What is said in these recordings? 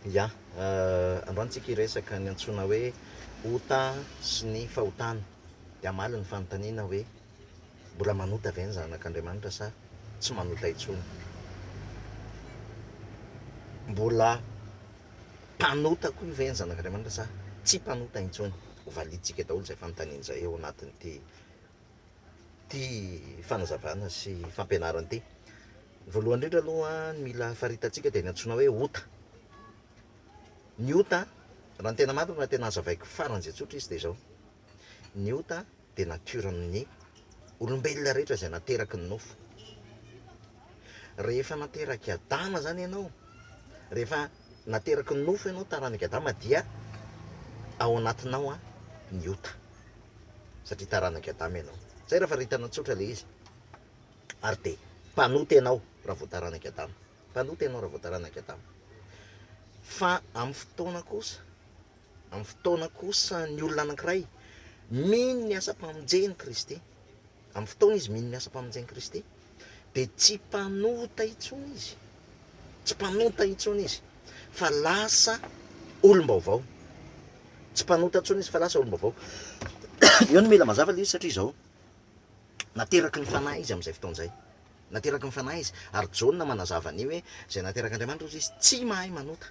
Ya, androantsika iresaka ny antsoina hoe ota sy ny fahotana. Dia amaly ny fanontaniana hoe mbola manota ve ny zanak'Andriamanitra sa tsy manota intsony? Mbola mpanota koa ve ny zanak'Andriamanitra sa tsy mpanota intsony? Ho validitsika daholo izay fanontaniana izay eo anatin'ity fanazavana sy fampianarana ity. Voalohany indrindra aloha ny mila faritantsika dia ny antsoina hoe ota. Ny ota, raha ny tena marina, raha tena hazavaiko faran'izay tsotra izy dia izao: ny ota dia natiorany olombelona rehetra izay nateraky ny nofo. Rehefa nateraky Adama zany ianao, rehefa nateraky ny nofo ianao taranaka Adama, dia ao anatinao ny ota, satria taranaka Adama ianao. Zay raha faritana tsotra le izy. Ary dia mpanota ianao raha vao taranaka Adama, mpanota ianao raha vao taranaka Adama. Fa amin'ny fotoana kosa ny olona anankiray mino ny asa-pamonjeny Kristy, amin'ny fotoana izy mino ny asa-pamonjeny Kristy, dia tsy mpanota intsony izy, tsy mpanota intsony izy, fa lasa olom-baovao. Tsy mpanota intsony izy fa lasa olom-baovao. Eo no mila mazava le izy, satria izao nateraky ny fanahy izy amin'izay fotoana izay, nateraky ny fanahy izy. Ary Jaona manazava an'io hoe izay nateraky Andriamanitra izy tsy mahay manota.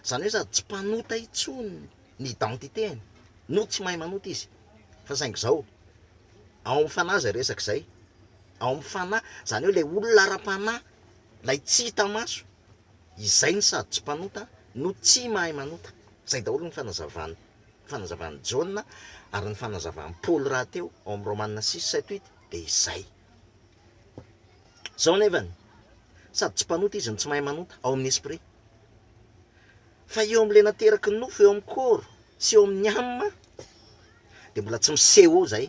Zany hoe sady tsy mpanota intsony ny identitény no tsy mahay manota izy. Fa saingy izao ao amin'ny fanahy izay resaka izay, ao amin'ny fanahy, zany hoe ilay olona ara-panahy, ilay tsy hita maso, izay ny sady tsy mpanota no tsy mahay manota. Zay daholo ny fanazavany Jaona, ary ny fanazavany Paoly rahateo ao amin'ny Romanina 6:7-8 dia izay. Zao nefany sady tsy mpanota izy no tsy mahay manota ao amin'ny esprit, fa eo amin'ilay nateraky ny nofo, eo amin'ny koro sy eo amin'ny âme dia mbola tsy miseho eo zay,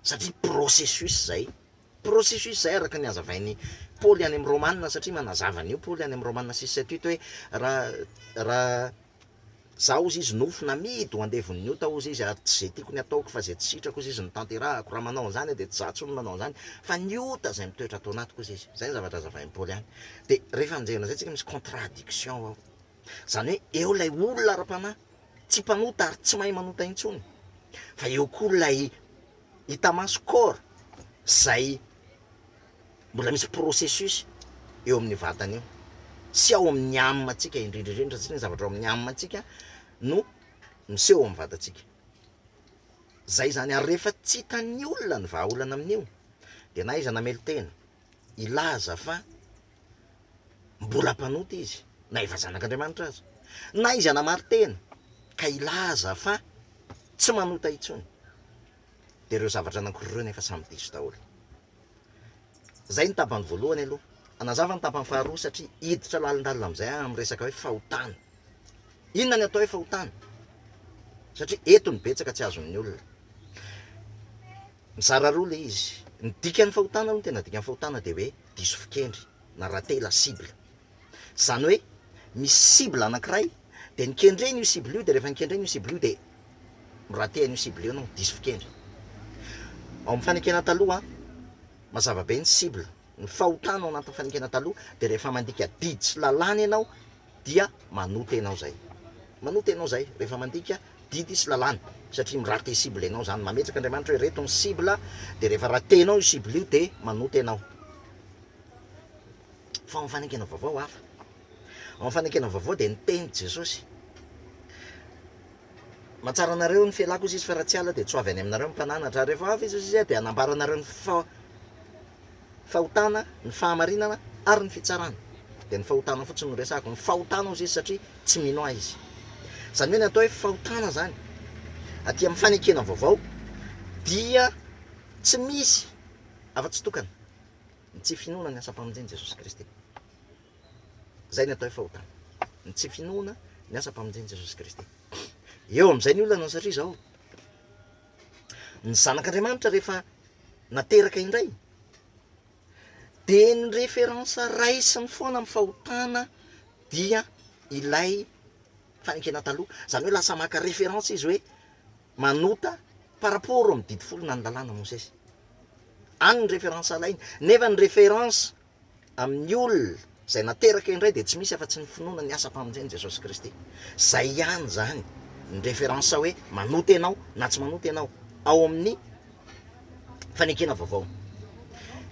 satria processus zay. Processus zay araka ny hazavainy Paoly any amin'ny Romanina, satria manazava an'io Paoly any amin'ny Romanina 6:7-8 hoe raha zaho ozy izy nofo namidy ho andevon'ny ota ozy izy, ary tsy zay tiako ny ataoko fa zay tsy sitrako ozy izy ny tanterahako. Raha manao an'izany dia tsy za intsony manao an'izany, fa ny ota zay mitoetra atao anatiko ozy izy. Zay ny zavatra hazavain'ny Paoly any. Dia rehefa mijerina zay tsika misy contradiction ao, zany hoe eo ilay olona ara-panahy tsy mpanota ary tsy mahay manota intsony, fa eo koa ilay hita maso corps zay mbola misy processus eo amin'ny vatany io, sy ao amin'ny âme antsika indrindraindrindra, satria ny zavatra ao amin'ny âme antsika no miseho amin'ny vatantsika. Zay zany. Ary rehefa tsy hitan'ny olona ny vahaolana amin'io dia na iza namely tena ilaza fa mbola mpanota izy, na efa zanak'Andriamanitra aza, na izy anamary tena ka ilaza fa tsy manota intsony, dia ireo zavatra anankiroa nefa samy diso daholo. Zay ny tapany voalohany aloha. Anazava ny tapany faharoa, satria hiditra lalindalina amin'izay amin'ny resaka hoe fahotana. Inona ny atao hoe fahotana? Satria eto ny betsaka tsy azon'ny olona. Mizara roa le izy. Ny dikan'ny fahotana aloha, tena dikan'ny fahotana dia hoe diso fikendry na raté la cible. Zany hoe misy cible anankiray dia nikendreny io cible io, dia rehefa nikendreny io cible io dia miraté an'io cible io ianao, diso fikendry. Ao amin'ny fanekena taloha mazava be ny cible, ny fahotana ao anatin'ny fanekena taloha, dia rehefa mandika didy sy lalàna ianao dia manota ianao zay, manota ianao zay rehefa mandika didy sy lalàna, satria miraté cible ianao zany. Mametraka Andriamanitra hoe reto ny cible, dia rehefa ratenao io cible io dia manota ianao. Fa ao amin'ny fanekena vaovao hafa. Ao amin'ny fanekena vaovao dia niteny Jesosy: mahatsara anareo ny fialako izy fa raha tsy ala dia tsoavy any aminareo ny mpananatra. Rehefa avy izy dia anambara anareo ny fahotana, ny fahamarinana ary ny fitsarana. Dia ny fahotana fotsiny no resako, ny fahotana ozy izy satria tsy mino ahy izy. Zany hoe ny atao hoe fahotana zany aty amin'ny fanekena vaovao dia tsy misy afa-tsy tokana ny tsy finoana ny asa-pamonjeny Jesosy Kristy. Zay ny atao hoe fahotana, ny tsy finoana ny asa-pamonjeny Jesosy Kristy. Eo amin'izay ny olana, satria izao ny zanak'Andriamanitra rehefa nateraka indray dia ny referansa raisiny foana amin'ny fahotana dia ilay fanekena taloha. Zany hoe lasa maka referansa izy hoe manota par rapport amin'ny didy folo na ny lalàna Mosesy. Any ny referansa alainy, nefa ny referansa amin'ny olona zay nateraka indray de tsy misy afa-tsy ny finoana ny asa mpamonjeny Jesosy Kristy. Zay ihany zany ny référence hoe manoty ianao na tsy manoty ianao ao amin'ny fanekena vaovao.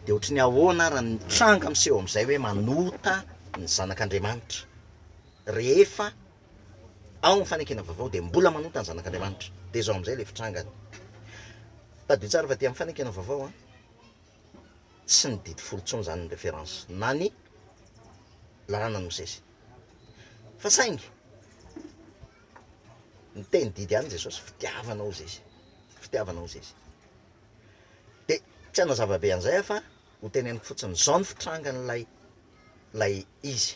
De ohatry ny ahoana raha nitranga miseho am'izay hoe manota ny zanak'Andriamanitra rehefa ao ny fanekena vaovao de mbola manota ny zanak'Andriamanitra, de zao am'izay le fitrangany. Tadio tsara fa ty amin'ny fanekena vaovao a tsy ny didy folo tsony zany ny référence na ny lalàna ny Mosesy, fa saingy ny teny didy any Jesosy fitiavanao izy izy, fitiavanao izy izy. De tsy hanazava be an'izay afa ho teneniko fotsiny zao ny fitrangan'lay izy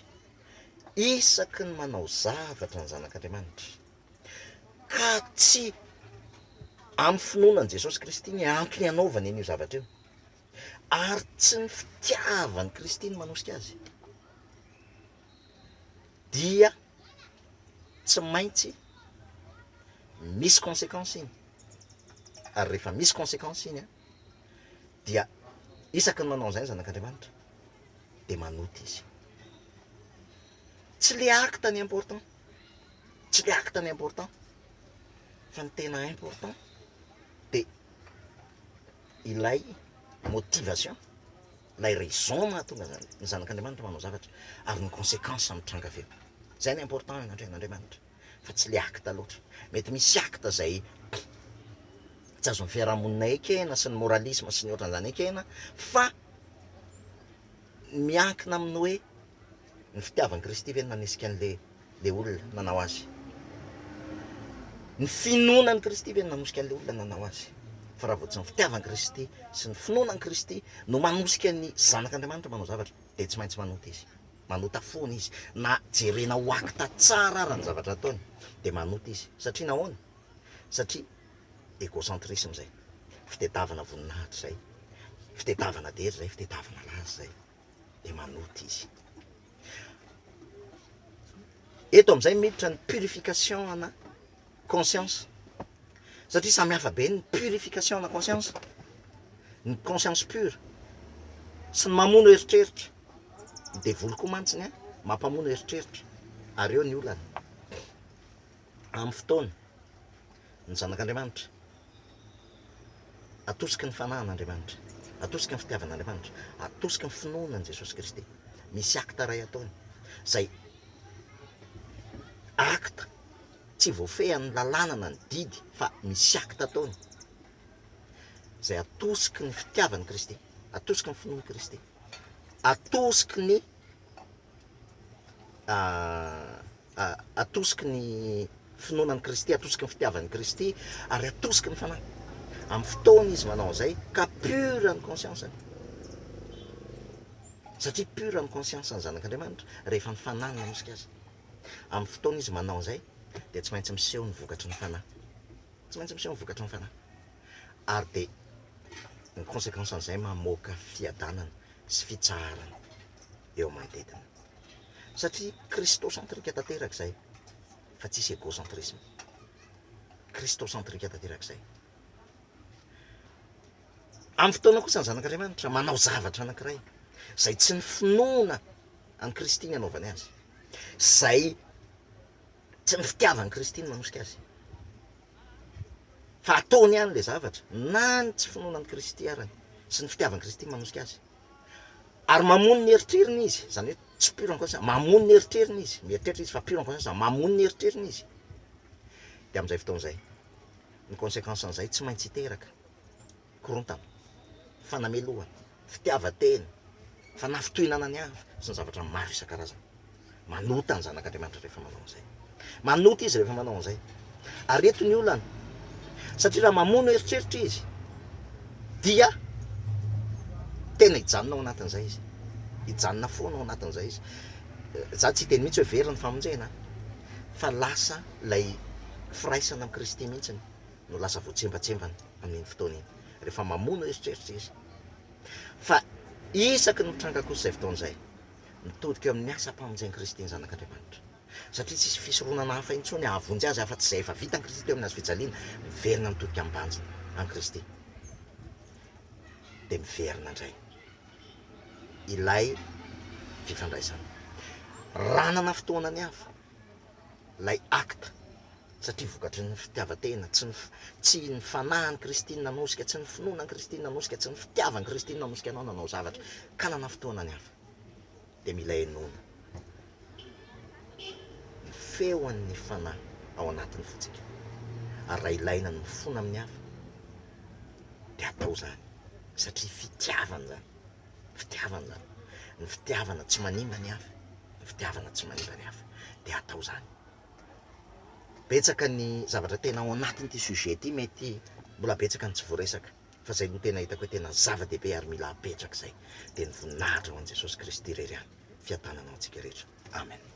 isaky ny manao zavatra ny zanak'Andriamanitra ka tsy amin'ny finoanan' Jesosy Kristy ny antony anaovany an'io zavatra io, ary tsy ny fitiavany Kristy ny manosika azy, dia tsy maintsy misy conséquence iny. Ary rehefa misy conséquence iny a dia isaky ny manao an'izay ny zanak'Andriamanitra de manoty izy. Tsy le acte ny important, tsy le acte ny important, fa ny tena important de ilay motivation, ilay raison mahatonga ny zanak'Andriamanitra manao zavatra ary ny conséquence mitranga avy eo. Zay ny important anatrehan'ny Andriamanitra, fa tsy le acte loatra. Mety misy acte zay tsy azon'ny fiarahamonina ekena sy ny moralisme sy ny ohatran'izany ekena, fa miankina amin'ny hoe ny fitiavan'i Kristy ve nanisika an'le olona nanao azy, ny finoanan'i Kristy ve nanosika an'le olona nanao azy. Fa raha vao tsy ny fitiavan'i Kristy sy ny finoanan'i Kristy no manosika ny zanak'Andriamanitra manao zavatra de tsy maintsy manota izy, manota foana izy, na jerena ho acte tsara ara ny zavatra ataony de manota izy. Satria nahoana? Satria égocentrisme zay, fitadiavana voninahitra zay, fitadiavana dery zay, fitadiavana lazy zay, de manota izy. Eto am'izay miditra ny purification ana conscience, satria samy hafa be ny purification ana conscience, ny conscience pure sy ny mamono eritreritra. De voly koa mantsiny a mampamono eritreritra, ary eo ny olana amin'ny fotoana ny zanak'Andriamanitra atosiky ny fanahin'Andriamanitra, atosiky ny fitiavan'Andriamanitra, atosiky ny finoanan'i Jesosy Kristy. Misy acte ray ataony, zay acte tsy voafehan'ny lalàna na ny didy, fa misy acte ataony zay atosiky ny fitiavan'i Kristy, atosiky ny finoan'i Kristy, atosiky ny atosiky ny finoanan'i Kristy, atosiky ny fitiavan'i Kristy, ary atosiky ny fanahy. Amin'ny fotoana izy manao an'izay ka pure ny conscience-ny, satria pure ny conscience ny zanak'Andriamanitra rehefa ny fanahy nanosika azy. Amin'ny fotoana izy manao an'izay de tsy maintsy miseho ny vokatry ny fanahy, tsy maintsy miseho ny vokatry ny fanahy, ary de ny conséquence an'izay mamoaka fiadanana sy fitsarana eo manodidina. Satria christocentrika tanteraka zay, fa tsisy égocentrisme, christocentrika tanteraka zay. Amin'ny fotoana kosa ny zanak'Andriamanitra manao zavatra anankiray zay tsy ny finoana an'i Kristy ny anaovany azy, zay tsy ny fitiavan'i Kristy ny manosika azy, fa ataony ihany le zavatra na ny tsy finoanan'i Kristy arany sy ny fitiavan'i Kristy manosika azy, ary mamono ny eritreriny izy, zany hoe tsy pure en conscience, mamono ny eritreriny izy, mieritreritra izy fa pure en conscience, mamono ny eritreriny izy. De am'izay fotoan'izay ny conséquence an'izay tsy maintsy hiteraka korontana, fanameloana, fitiavan-tena, fanafitohinana ny hafa sy ny zavatra maro isan-karazany. Manota ny zanak'Andriamanitra rehefa manao an'izay, manota izy rehefa manao an'izay, ary eto ny olana, satria raha mamono eritreritra izy dia tena hijanona ao anatin'izay izy, hijanona foana ao anatin'izay izy. Za tsy hiteny mihitsy hoe very ny famonjena, fa lasa lay firaisana amin'ny Kristy mihitsiny no lasa voatsembatsembana amin'iny fotoana iny, rehefa mamono eritreritra izy. Fa isaky ny mitranga kosa izay fotoan'izay mitodika eo amin'ny asa mpamonjeny Kristy ny zanak'Andriamanitra, satria tsisy fisoronana hafa intsony ahavonjy azy afa-tsy izay efa vita ny Kristy teo amin'ny azy fijaliana, miverina mitodika ambanjiny any Kristy, de miverina indray ilay fifandraisana. ranana fotoana ny hafa lay akta, satria vokatry ny fitiavan-tena, tsy ny fanahany Kristy nanosika, tsy ny finoana Kristy nanosika, tsy ny fitiavan Kristy nanosika anao nanao zavatra ka nana fotoana ny hafa, de mila enoana ny feon'ny fanahy ao anatin'ny fotsika, ary raha ilaina ny mifona amin'ny hafa de atao zany, satria fitiavana zany, fitiavana zany, ny fitiavana tsy manimba ny hafa, ny fitiavana tsy manimba ny hafa, de atao zany. Betsaka ny zavatra tena ao anatin'ity sujet ty, mety mbola betsaka ny tsy voaresaka, fa zay no tena hitako hoe tena zava-dehibe ary mila apetraka zay, de ny voninahitra ho an'i Jesosy Kristy irery any, fiatanana ho antsika rehetra, amen.